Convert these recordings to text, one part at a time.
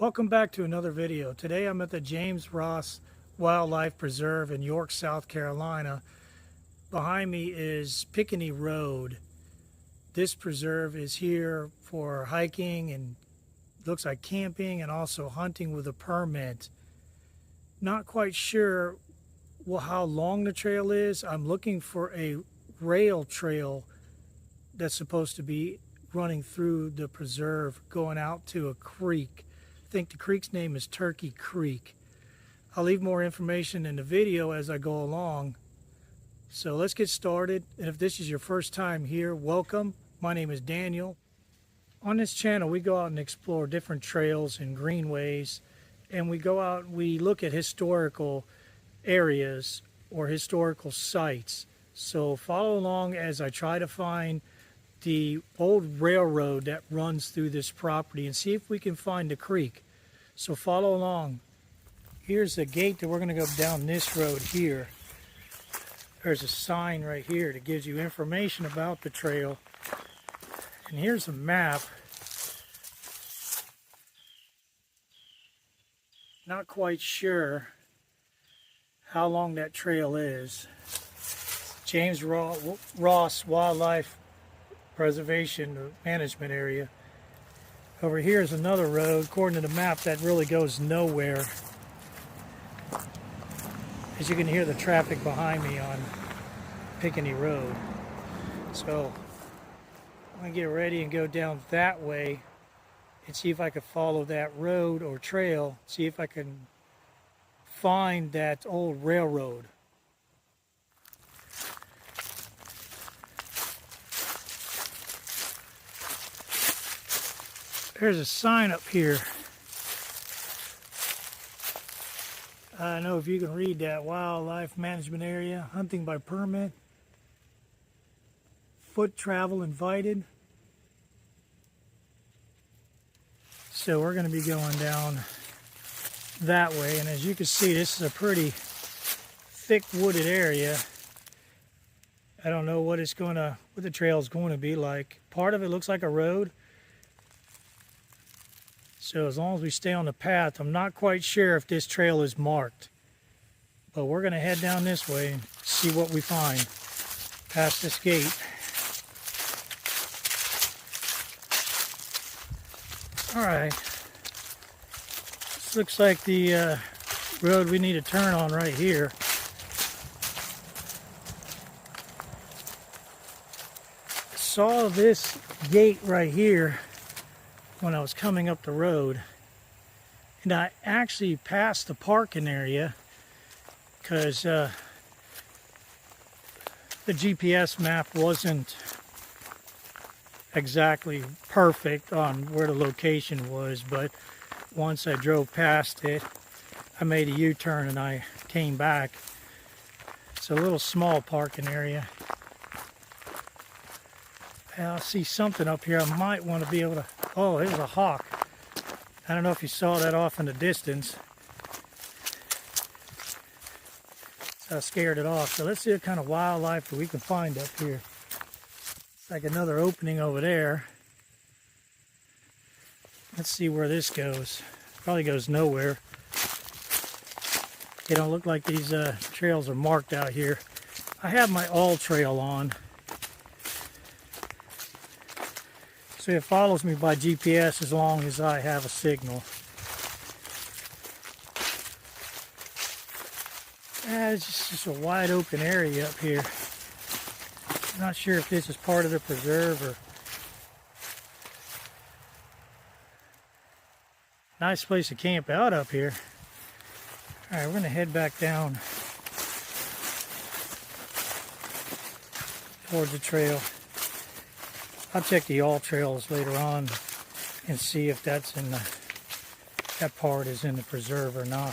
Welcome back to another video. Today I'm at the James Ross Wildlife Preserve in York, South Carolina. Behind me is Pinckney Road. This preserve is here for hiking and looks like camping and also hunting with a permit. Not quite sure how long the trail is. I'm looking for a rail trail that's supposed to be running through the preserve going out to a creek. I think the creek's name is Turkey Creek. I'll leave more information in the video as I go along. So let's get started. And if this is your first time here, welcome. My name is Daniel. On this channel, we go out and explore different trails and greenways. And we go out and we look at historical areas or historical sites. So follow along as I try to find the old railroad that runs through this property and see if we can find the creek. So follow along. Here's the gate that we're going to go down this road here. There's a sign right here that gives you information about the trail. And here's a map. Not quite sure how long that trail is. James Ross Wildlife Preservation Management Area. Over here is another road, according to the map, that really goes nowhere. As you can hear the traffic behind me on Pinckney Road. So I'm going to get ready and go down that way and see if I can follow that road or trail, see if I can find that old railroad. There's a sign up here. I don't know if you can read that. Wildlife Management Area, hunting by permit, foot travel invited. So we're going to be going down that way, and as you can see, this is a pretty thick wooded area. I don't know what the trail is going to be like. Part of it looks like a road. So as long as we stay on the path, I'm not quite sure if this trail is marked. But we're going to head down this way and see what we find past this gate. Alright. This looks like the road we need to turn on right here. I saw this gate right here when I was coming up the road, and I actually passed the parking area because the GPS map wasn't exactly perfect on where the location was, but once I drove past it, I made a U-turn and I came back. It's a little small parking area. I see something up here. I might want to be able to... Oh, there's a hawk. I don't know if you saw that off in the distance. So I scared it off. So let's see what kind of wildlife that we can find up here. It's like another opening over there. Let's see where this goes. Probably goes nowhere. They don't look like these trails are marked out here. I have my all trail on. So it follows me by GPS as long as I have a signal. It's just a wide open area up here. I'm not sure if this is part of the preserve or... Nice place to camp out up here. Alright, we're going to head back down towards the trail. I'll check the all trails later on and see if that part is in the preserve or not.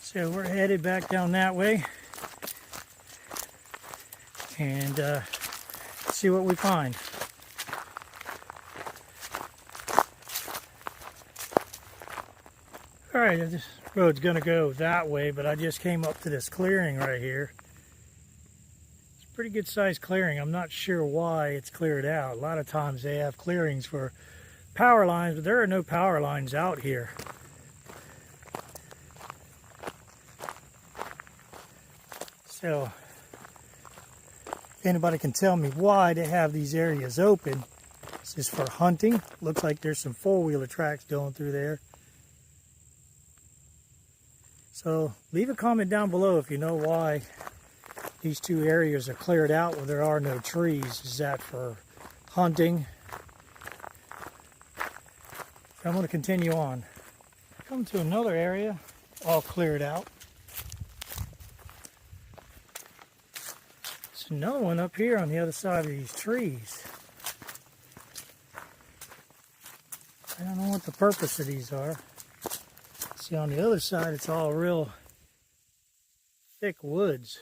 So we're headed back down that way and see what we find. All right, this road's gonna go that way, but I just came up to this clearing right here. It's a pretty good sized clearing. I'm not sure why it's cleared out. A lot of times they have clearings for power lines, but there are no power lines out here. So if anybody can tell me why they have these areas open. This is for hunting. Looks like there's some four-wheeler tracks going through there. So leave a comment down below if you know why these two areas are cleared out where there are no trees. Is that for hunting? I'm going to continue on. Come to another area, all cleared out. There's another one up here on the other side of these trees. I don't know what the purpose of these are. See, on the other side, it's all real thick woods.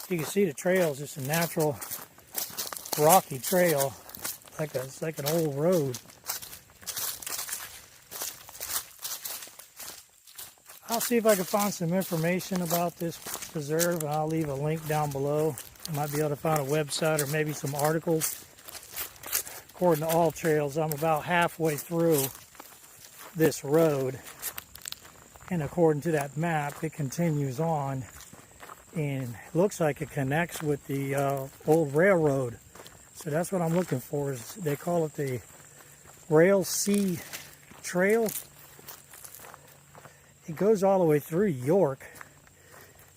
You can see the trail is just a natural rocky trail, it's like an old road. I'll see if I can find some information about this preserve, and I'll leave a link down below. I might be able to find a website or maybe some articles. According to All Trails, I'm about halfway through this road, and according to that map, it continues on, and it looks like it connects with the old railroad. So that's what I'm looking for. Is they call it the Rail C Trail. It goes all the way through York.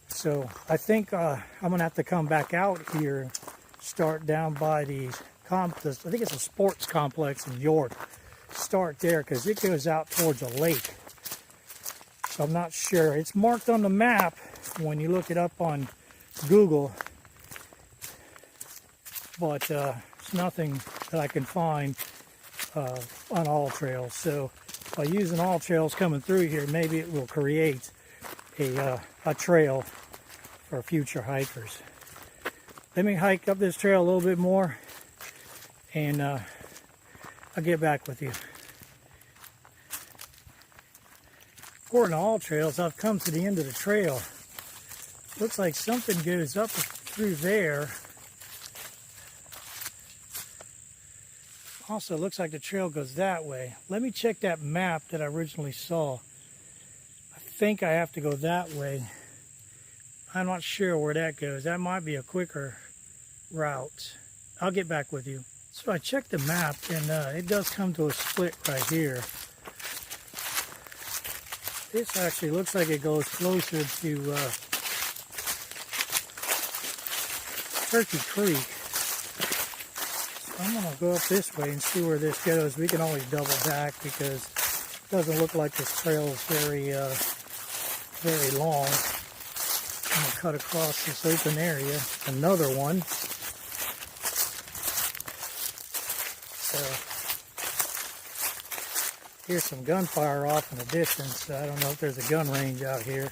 So I think I'm gonna have to come back out here, start down by the complex. I think it's a sports complex in York. Start there because it goes out towards a lake. So I'm not sure. It's marked on the map when you look it up on Google, but it's nothing that I can find on All Trails. So by using All Trails coming through here, maybe it will create a trail for future hikers. Let me hike up this trail a little bit more, and I'll get back with you. According to All Trails, I've come to the end of the trail. Looks like something goes up through there. Also, looks like the trail goes that way. Let me check that map that I originally saw. I think I have to go that way. I'm not sure where that goes. That might be a quicker route. I'll get back with you. So I checked the map, and it does come to a split right here. This actually looks like it goes closer to Turkey Creek. So I'm going to go up this way and see where this goes. We can always double back because it doesn't look like this trail is very long. I'm going to cut across this open area. Another one. So here's some gunfire off in the distance. I don't know if there's a gun range out here.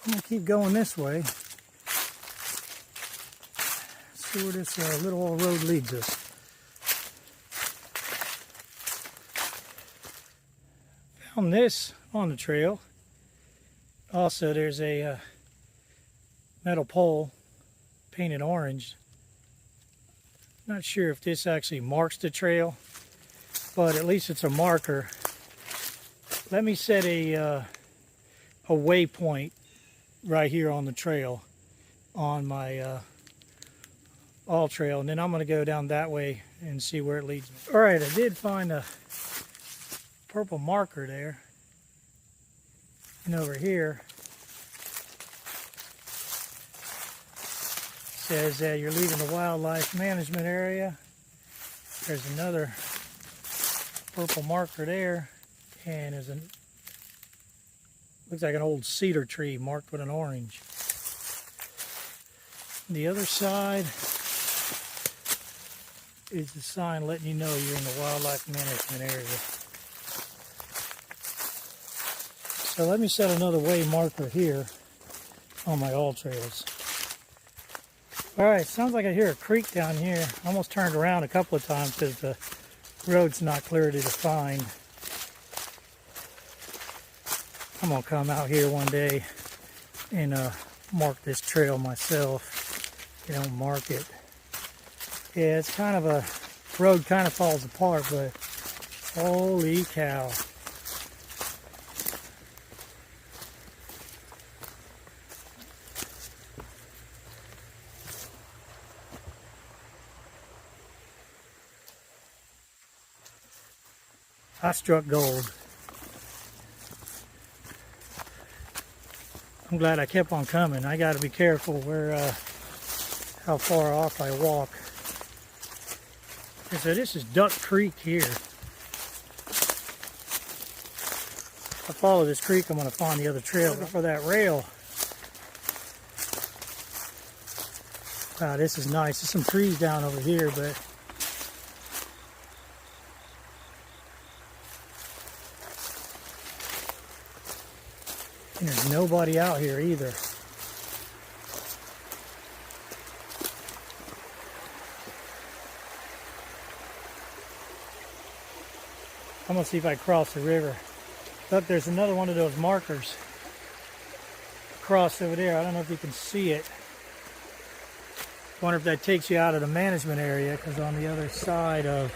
I'm going to keep going this way. See where this little old road leads us. Found this on the trail. Also, there's a metal pole painted orange. Not sure if this actually marks the trail, but at least it's a marker. Let me set a waypoint right here on the trail on my All Trail, and then I'm going to go down that way and see where it leads me. All right, I did find a purple marker there, and over here says that you're leaving the wildlife management area. There's another purple marker there, and there's looks like an old cedar tree marked with an orange. The other side is the sign letting you know you're in the wildlife management area. So let me set another way marker here on my all trails. All right, sounds like I hear a creek down here. I almost turned around a couple of times because the road's not clearly defined. I'm gonna come out here one day and mark this trail myself. You don't mark it. Yeah, it's kind of a road, kind of falls apart, but holy cow. I struck gold. I'm glad I kept on coming. I got to be careful where, how far off I walk. And so this is Duck Creek here. If I follow this creek, I'm going to find the other trail for that rail. Wow, this is nice. There's some trees down over here, but and there's nobody out here either. I'm gonna see if I cross the river. Look, there's another one of those markers across over there. I don't know if you can see it. Wonder if that takes you out of the management area, because on the other side of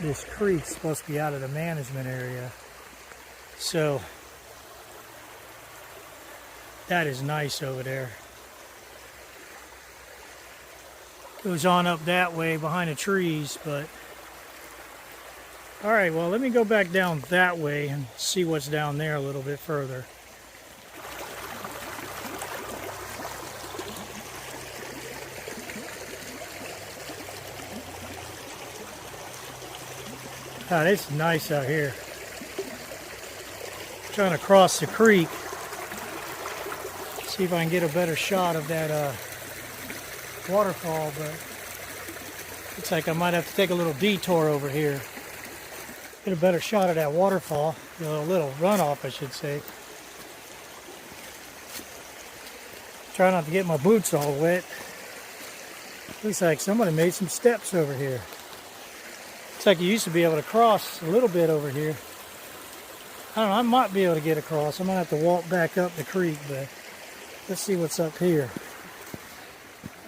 this creek's supposed to be out of the management area. So that is nice over there. Goes on up that way behind the trees, but all right, well, let me go back down that way and see what's down there a little bit further. God, it's nice out here. Trying to cross the creek. See if I can get a better shot of that waterfall, but looks like I might have to take a little detour over here. Get a better shot of that waterfall, a little runoff, I should say. Try not to get my boots all wet. Looks like somebody made some steps over here. Looks like you used to be able to cross a little bit over here. I don't know, I might be able to get across. I might have to walk back up the creek, but let's see what's up here.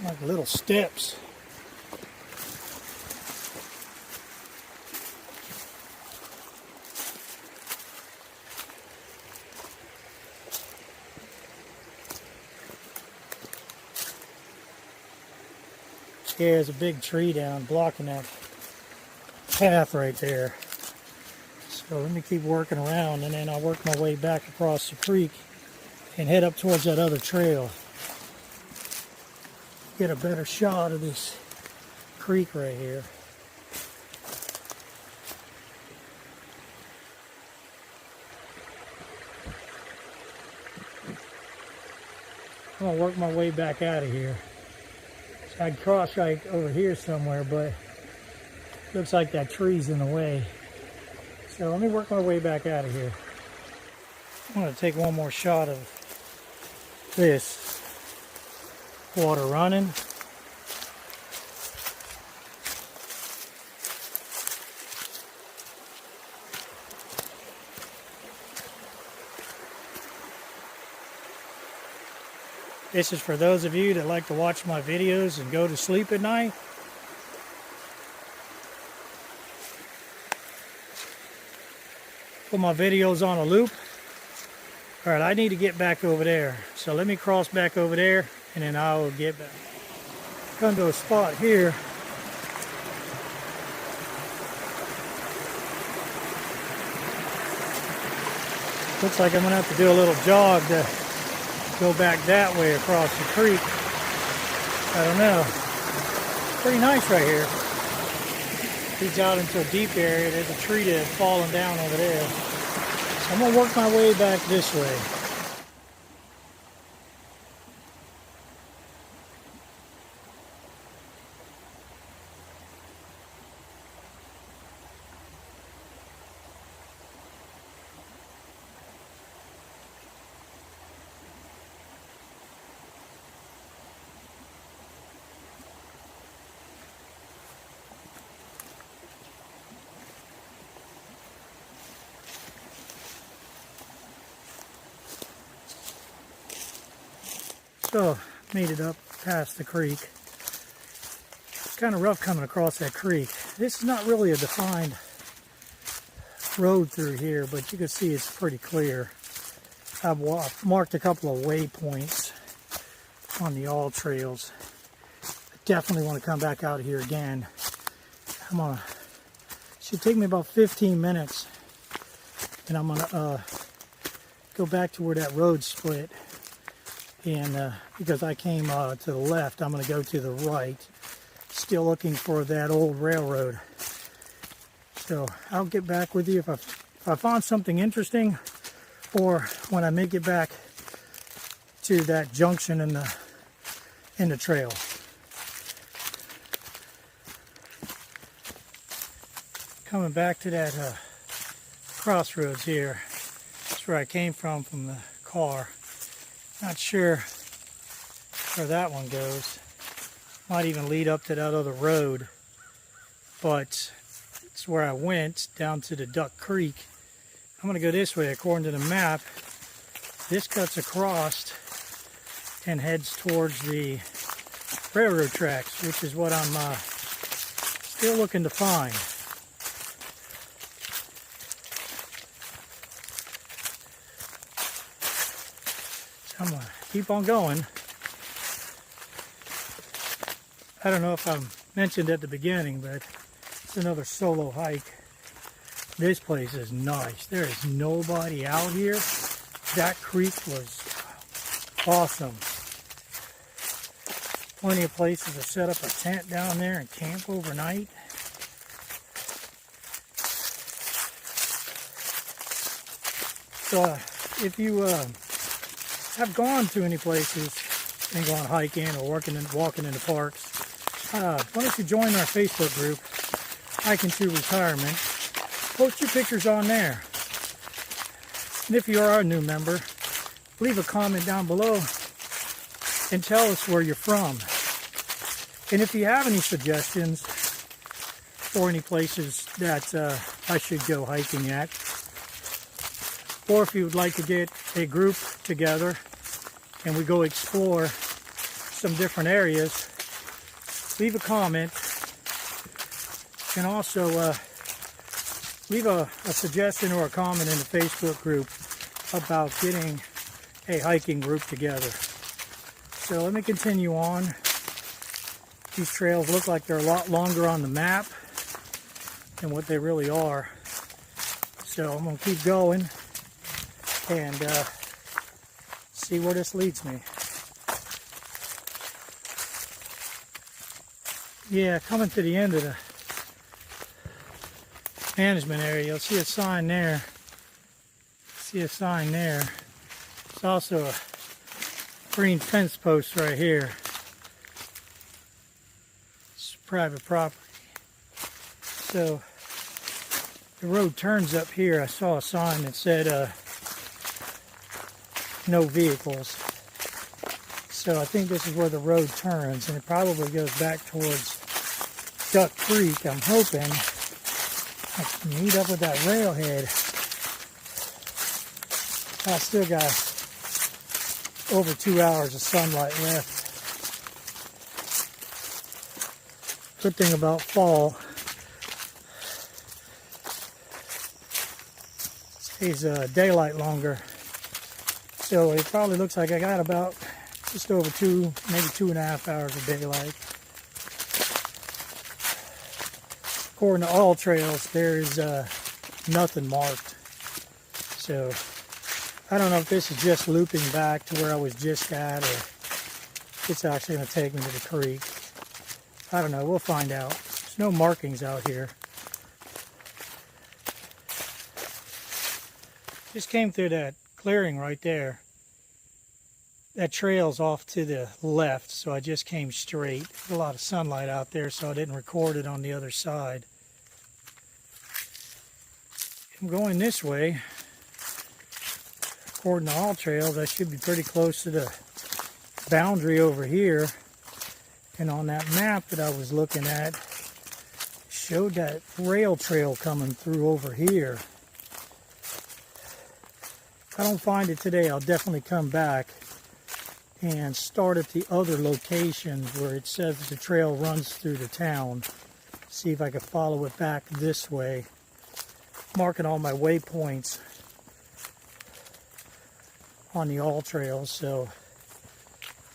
Like little steps. Yeah, there's a big tree down blocking that path right there. So let me keep working around, and then I'll work my way back across the creek and head up towards that other trail. Get a better shot of this creek right here. I'm gonna work my way back out of here. So I'd cross right over here somewhere, but looks like that tree's in the way. So let me work my way back out of here. I'm gonna take one more shot of this water running. This is for those of you that like to watch my videos and go to sleep at night. Put my videos on a loop. All right, I need to get back over there. So let me cross back over there, and then I will get back. Come to a spot here. Looks like I'm gonna have to do a little jog to go back that way across the creek. I don't know. Pretty nice right here. Leads out into a deep area. There's a tree that had fallen down over there. So I'm gonna work my way back this way. So made it up past the creek. It's kind of rough coming across that creek. This is not really a defined road through here, but you can see it's pretty clear. I've marked a couple of waypoints on the all trails. I definitely want to come back out here again. Should take me about 15 minutes, and I'm gonna go back to where that road split. And because I came to the left, I'm gonna go to the right. Still looking for that old railroad. So I'll get back with you if I find something interesting, or when I make it back to that junction in the trail. Coming back to that crossroads here. That's where I came from the car. Not sure where that one goes. Might even lead up to that other road, but it's where I went down to the Duck Creek. I'm going to go this way according to the map. This cuts across and heads towards the railroad tracks, which is what I'm still looking to find. So I'm going to keep on going. I don't know if I mentioned at the beginning, but it's another solo hike. This place is nice. There is nobody out here. That creek was awesome. Plenty of places to set up a tent down there and camp overnight. So if you have gone to any places and gone hiking or walking in the parks, why don't you join our Facebook group, Hiking to Retirement. Post your pictures on there. And if you are a new member, leave a comment down below and tell us where you're from. And if you have any suggestions for any places that I should go hiking at, or if you would like to get a group together and we go explore some different areas, leave a comment. And also leave a suggestion or a comment in the Facebook group about getting a hiking group together. So let me continue on. These trails look like they're a lot longer on the map than what they really are. So I'm going to keep going and see where this leads me. Yeah, coming to the end of the management area, you'll see a sign there. There's also a green fence post right here. It's private property. So the road turns up here. I saw a sign that said no vehicles. So I think this is where the road turns, and it probably goes back towards Duck Creek. I'm hoping I can meet up with that railhead. I still got over 2 hours of sunlight left. Good thing about fall, it stays daylight longer. So it probably looks like I got about just over maybe 2.5 hours of daylight. According to all trails, there's nothing marked. So I don't know if this is just looping back to where I was just at, or it's actually going to take me to the creek. I don't know. We'll find out. There's no markings out here. Just came through that clearing right there. That trail's off to the left, so I just came straight. There's a lot of sunlight out there, so I didn't record it on the other side. I'm going this way. According to all trails, I should be pretty close to the boundary over here. And on that map that I was looking at, showed that rail trail coming through over here. If I don't find it today, I'll definitely come back and start at the other locations where it says that the trail runs through the town. See if I can follow it back this way, marking all my waypoints on the all trails, so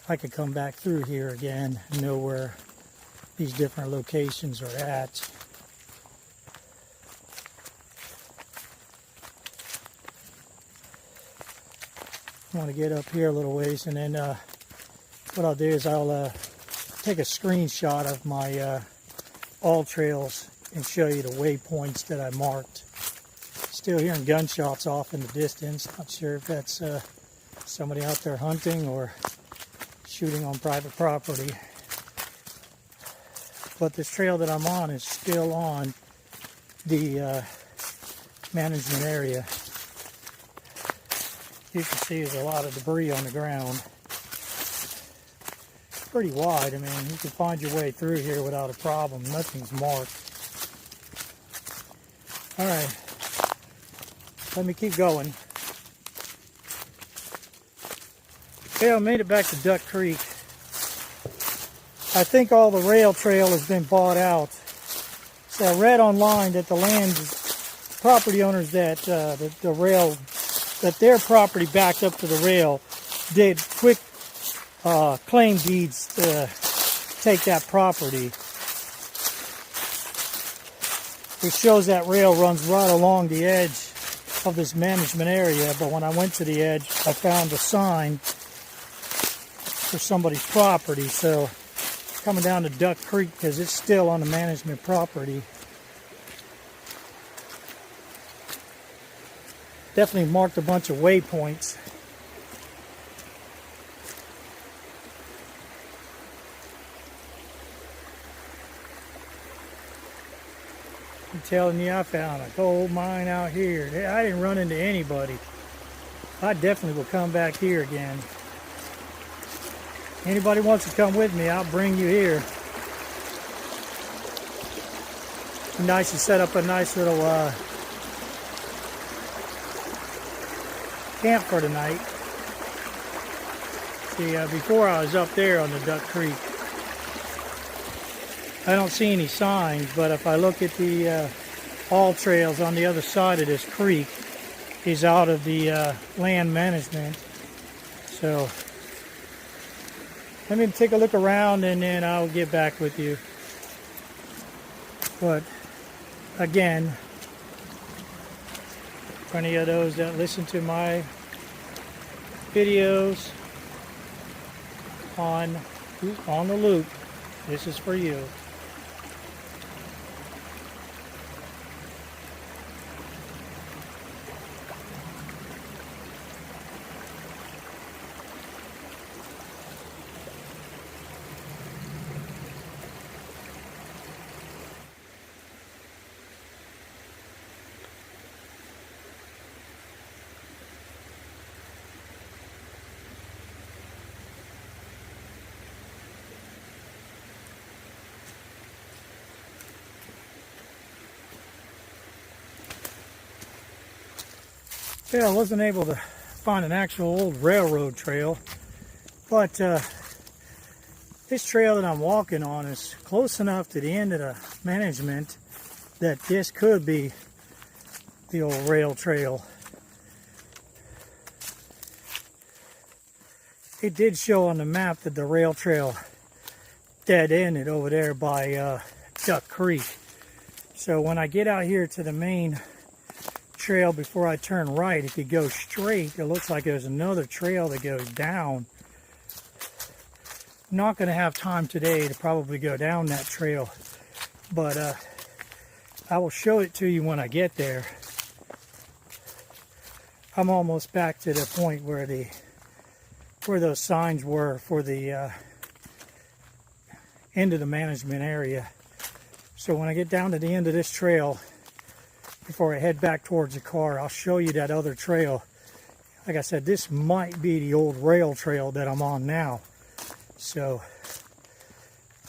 I can come back through here again and know where these different locations are at. I want to get up here a little ways, and then what I'll do is I'll take a screenshot of my all trails and show you the waypoints that I marked. Still hearing gunshots off in the distance. Not sure if that's somebody out there hunting or shooting on private property. But this trail that I'm on is still on the management area. You can see there's a lot of debris on the ground. Pretty wide. I mean, you can find your way through here without a problem. Nothing's marked. All right, let me keep going. Okay, I made it back to Duck Creek. I think all the rail trail has been bought out. So I read online that the land property owners that the rail, that their property backed up to the rail, did quick claim deeds to take that property. It shows that rail runs right along the edge of this management area, but when I went to the edge, I found a sign for somebody's property. So coming down to Duck Creek because it's still on the management property. Definitely marked a bunch of waypoints. I'm telling you, I found a gold mine out here. I didn't run into anybody. I definitely will come back here again. Anybody wants to come with me, I'll bring you here. Nice to set up a nice little camp for tonight. See, before I was up there on the Duck Creek, I don't see any signs, but if I look at the all trails on the other side of this creek, is out of the land management. So let me take a look around and then I'll get back with you. But again, for any of those that listen to my videos on the loop, this is for you. Yeah, I wasn't able to find an actual old railroad trail, but this trail that I'm walking on is close enough to the end of the management that this could be the old rail trail. It did show on the map that the rail trail dead-ended over there by Duck Creek. So when I get out here to the main trail before I turn right, if you go straight, it looks like there's another trail that goes down. I'm not going to have time today to probably go down that trail, but I will show it to you when I get there. I'm almost back to the point where those signs were for the end of the management area. So when I get down to the end of this trail, before I head back towards the car, I'll show you that other trail. Like I said, this might be the old rail trail that I'm on now. So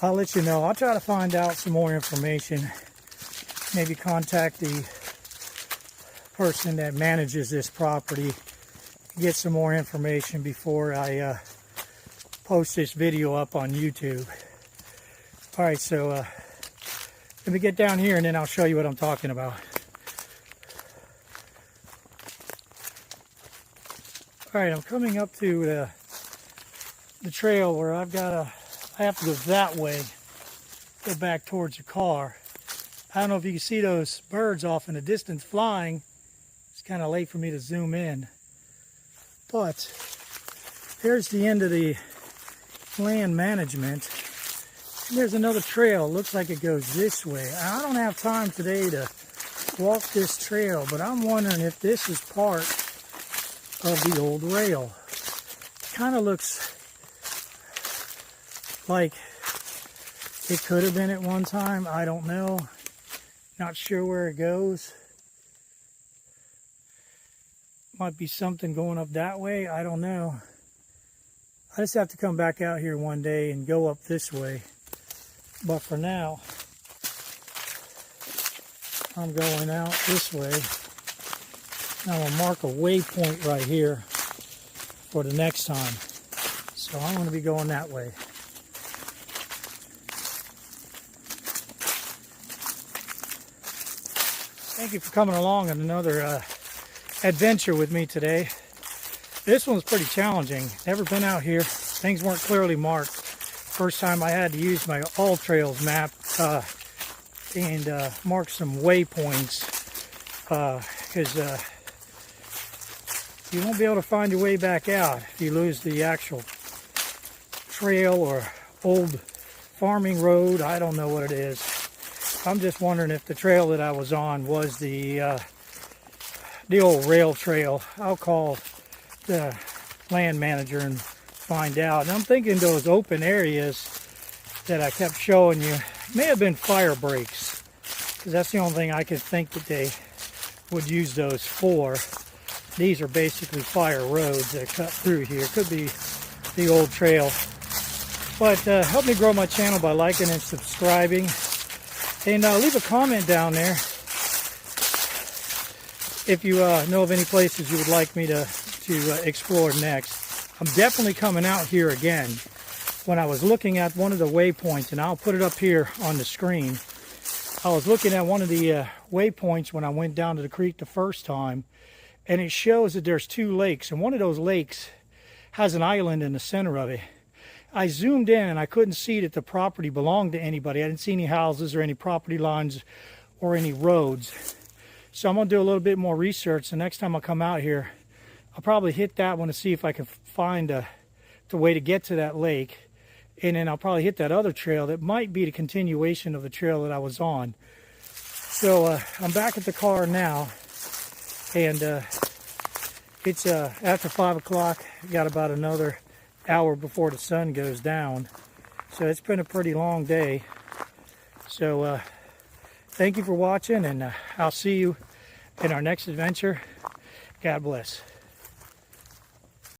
I'll let you know. I'll try to find out some more information. Maybe contact the person that manages this property, get some more information before I post this video up on YouTube. All right, so let me get down here and then I'll show you what I'm talking about. All right, I'm coming up to the trail where I have to go that way, go back towards the car. I don't know if you can see those birds off in the distance flying. It's kind of late for me to zoom in. But there's the end of the land management. And there's another trail. Looks like it goes this way. I don't have time today to walk this trail, but I'm wondering if this is part of the old rail. Kind of looks like it could have been at one time. I don't know. Not sure where it goes. Might be something going up that way. I don't know. I just have to come back out here one day and go up this way. But for now, I'm going out this way. Now I'm going to mark a waypoint right here for the next time. So I'm going to be going that way. Thank you for coming along on another adventure with me today. This one's pretty challenging. Never been out here. Things weren't clearly marked. First time I had to use my All Trails map and mark some waypoints because you won't be able to find your way back out if you lose the actual trail or old farming road. I don't know what it is. I'm just wondering if the trail that I was on was the old rail trail. I'll call the land manager and find out. And I'm thinking those open areas that I kept showing you may have been fire breaks, because that's the only thing I could think that they would use those for. These are basically fire roads that cut through here. Could be the old trail. But help me grow my channel by liking and subscribing. And leave a comment down there if you know of any places you would like me to explore next. I'm definitely coming out here again. When I was looking at one of the waypoints, and I'll put it up here on the screen, I was looking at one of the waypoints when I went down to the creek the first time, and it shows that there's two lakes, and one of those lakes has an island in the center of it. I zoomed in and I couldn't see that the property belonged to anybody. I didn't see any houses or any property lines or any roads. So I'm going to do a little bit more research. The next time I come out here, I'll probably hit that one to see if I can find the way to get to that lake. And then I'll probably hit that other trail that might be the continuation of the trail that I was on. So I'm back at the car now. And it's after 5 o'clock. Got about another hour before the sun goes down. So it's been a pretty long day. So thank you for watching, and I'll see you in our next adventure. God bless.